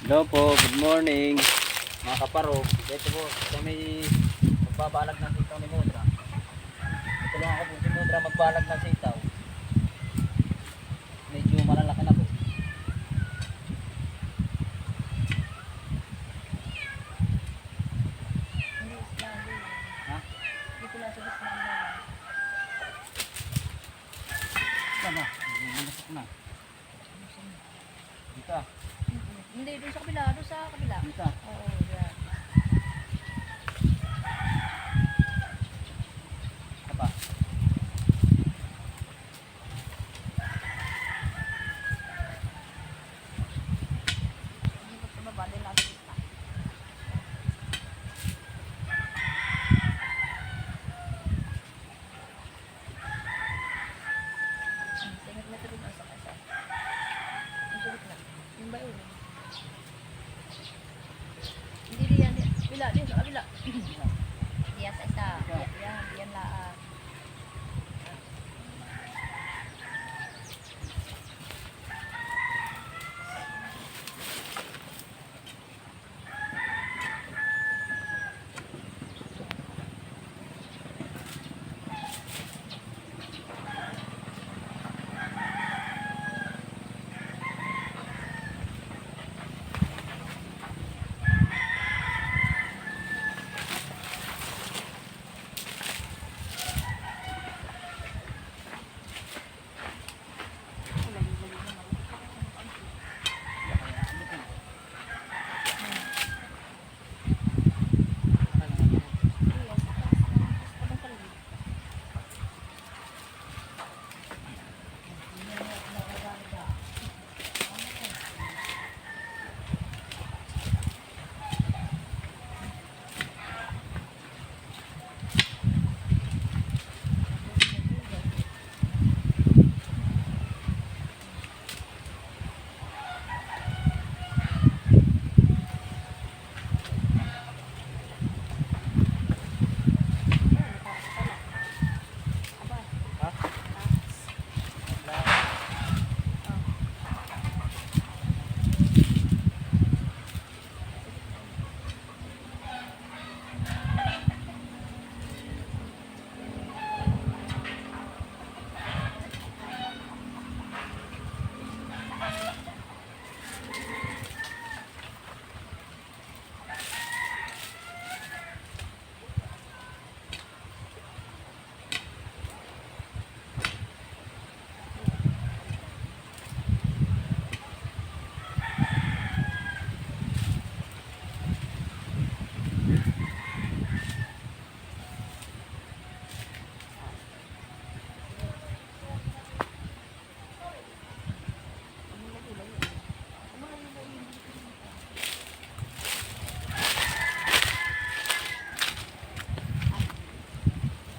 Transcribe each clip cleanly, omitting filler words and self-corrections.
Hello po, good morning. Mga kaparo, dito po kami magbabalag ng sitaw ni Mudra. Tulungan ko po si Mudra magbalag ng sitaw. Medyo malalaki na po. Ha? Dito lang sa gusto namin. Sana, lumusok na. Dito, Hindi, doon sa kabila. Doon sa kabila. dito. Oo, yan. Apa? Hindi ko tumaba. Doon lang sa gitna. Tingnan mo ito doon sa kasa. Ang sulit na. Yung ba yun? Hindi diyan. Kabila. Din sa kabila. Diyan sa isa. Yan. Diyan laan.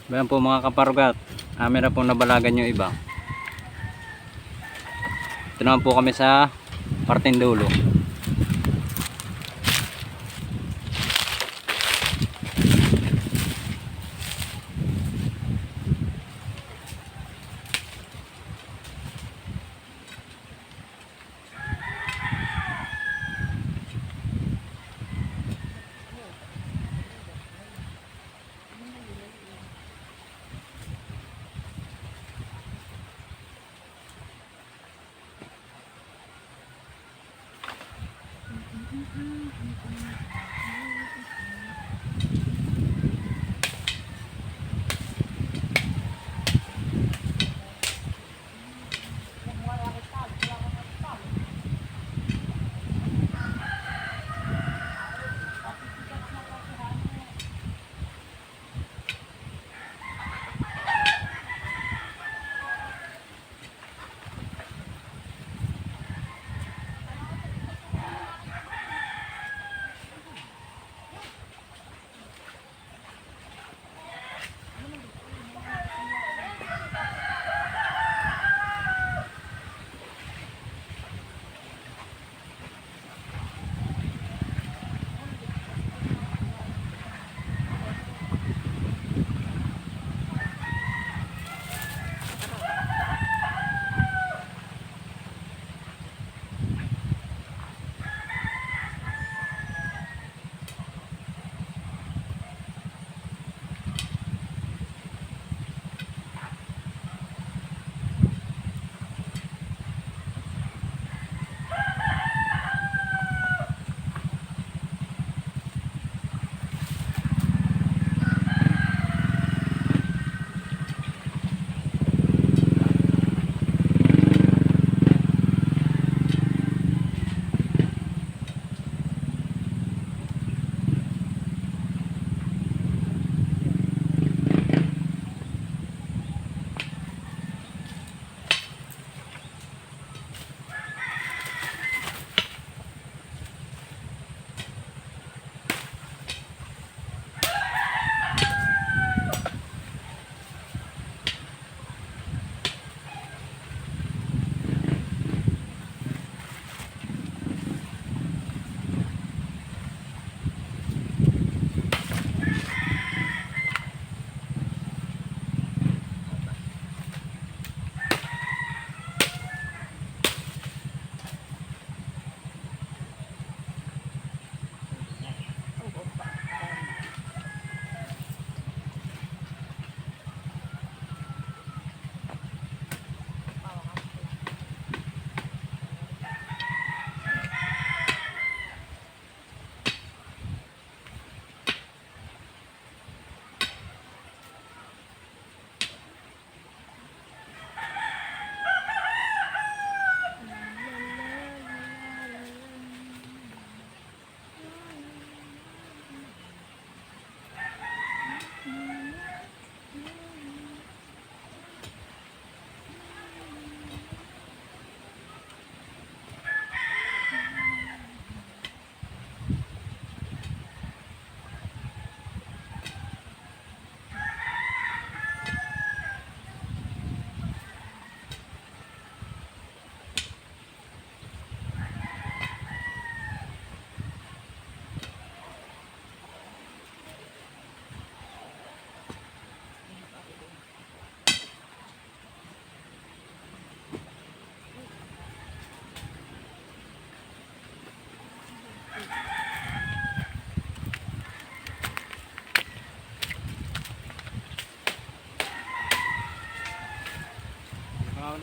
Bayan po mga kaparugat. Amin na pong nabalagan yung iba. Ito naman po kami sa parteng dulo.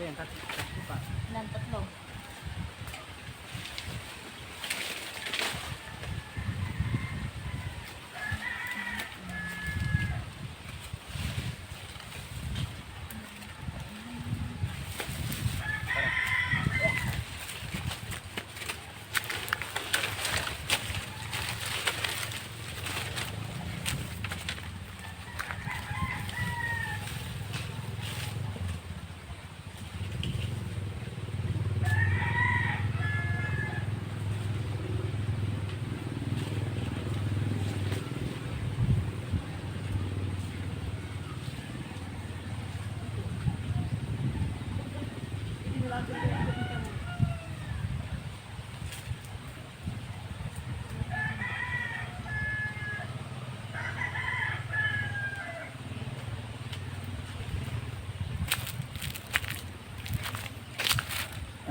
yan, tatlo pa. Ilan? Tatlo.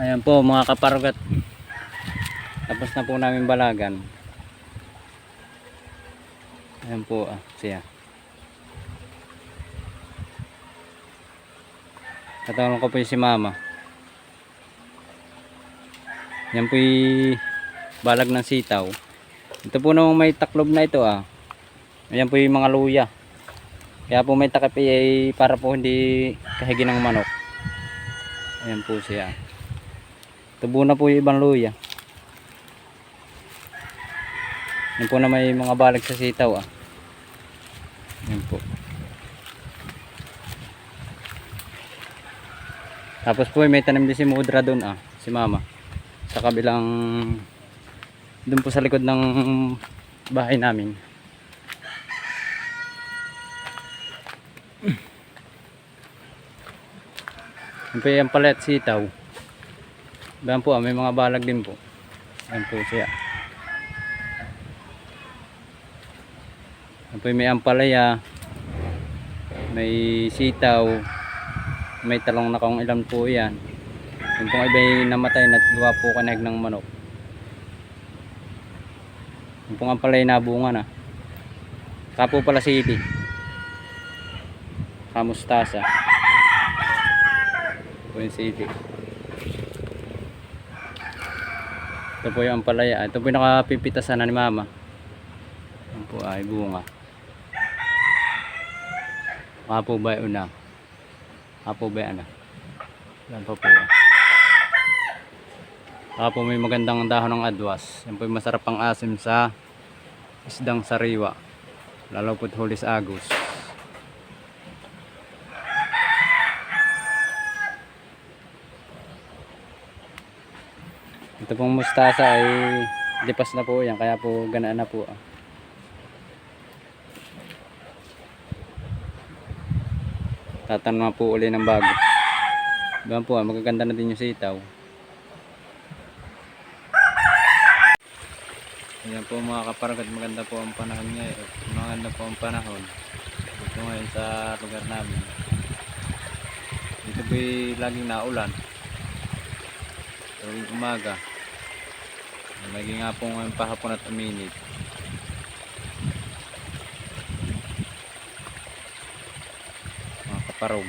Ayan po mga kaparugat. Tapos na po namin balagan. Ayan po siya. Katulong ko po yung si mama. Yan po yung balag ng sitaw. Ito po namang may taklob na ito Ayan po yung mga luya. Kaya po may takip para po hindi kahigi ng manok. Ayan po siya. Tubo na po yung ibang luya. Yan po na may mga balag sa sitaw Yan po. Tapos po may tanim din si Mudra doon si mama. Sa kabilang doon po sa likod ng bahay namin. Yan po yung palet sitaw. Yan po may mga balag din po. Yan po siya. Yan po may ampalaya, may sitaw, may talong na kung ilan po yan. Yung pong iba namatay na gawa po kaneg ng manok. Yung pong ampalaya nabunga na. Kapo pala sili. Kamustasa. Po yung sili. Ito po yung ampalaya. Ito po yung nakapipitasan na ni mama. Yan po ay bunga. Kapo ba yun Kapo ba yan Yan po po Kapo may magandang dahon ng adwas. Yan po yung masarap pang asim sa isdang sariwa. Lalo po't hulis agos. Ito pong mustasa ay lipas na po yan. Kaya po ganaan na po Tatanong na po uli ng bago. Doon po magaganda na din yung sitaw. Ayan po mga kaparagat, maganda po ang panahon ngayon. Maganda po ang panahon dito ngayon sa lugar namin. Dito po laging naulan tuwing umaga. Lagi nga po ngayon pahapon at uminit. Mga kaparog.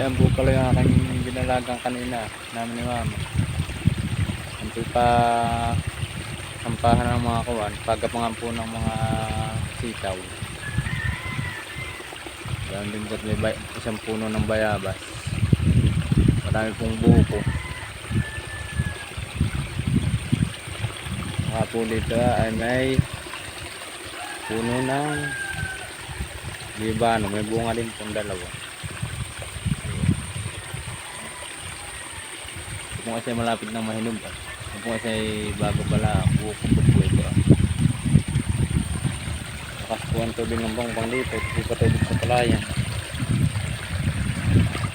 Ayan po pala yung aking binalagang kanina namin ni mama. Ito pa sampahan ng mga kuwan, pagapangan po ng mga sitaw. Ayan din po may isang puno ng bayabas. Marami pong buko. Saka po dito ay may puno ng libano, may bunga din pong dalawa. Kung kasi malapit ng mahinog Ito po kasi bago pala bukod po ito ah. Lakas po ang tubig ng bangpang dito. Ito po tubig sa palayan.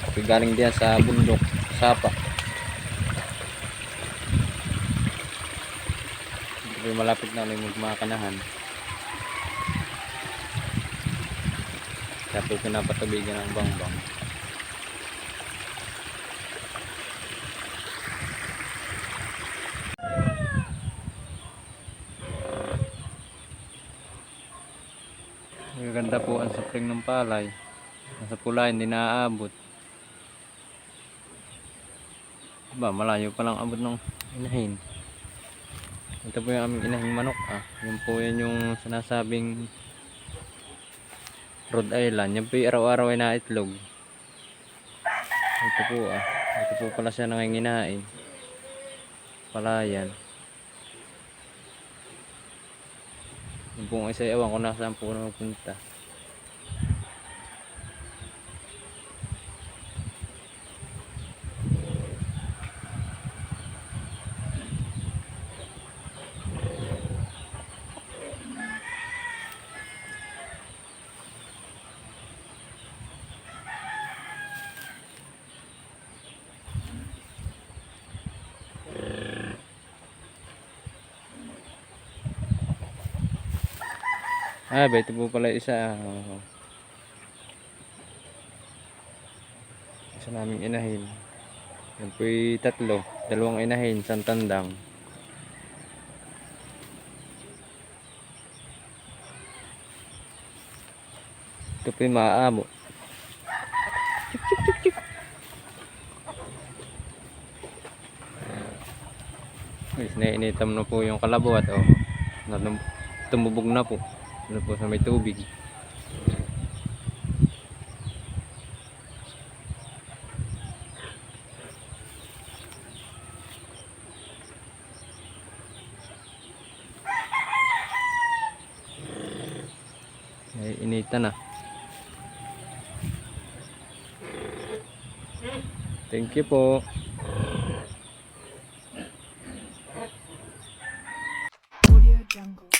Ito galing diyan sa bundok, sapa. Ito po malapit na ulit magmakanahan. Kaya po pinapatubigan ng bangbang. Maganda po ang sapling ng palay. Nasa pula hindi naaabot. Diba, malayo pa lang abot ng inahin. Ito po yung aming inahing manok ah. Yun po yun yung sinasabing Rhode Island. Yan po yung araw-araw ay naitlog. Ito po ah. Ito po pala siya nanginginain. Palayan. Yung pong isa ewan ko nasaan po na mapunta. Ah, ba ito po pala isa. Isa naming inahin. Yan po yung tatlo. Dalawang inahin, isang tandang. Ito po yung maaamo. Guys, nainitam na po yung kalabuat. Oh. Tumubog na po. Ano po sa may tubig. Inita na. Thank you po. Audio Jungle.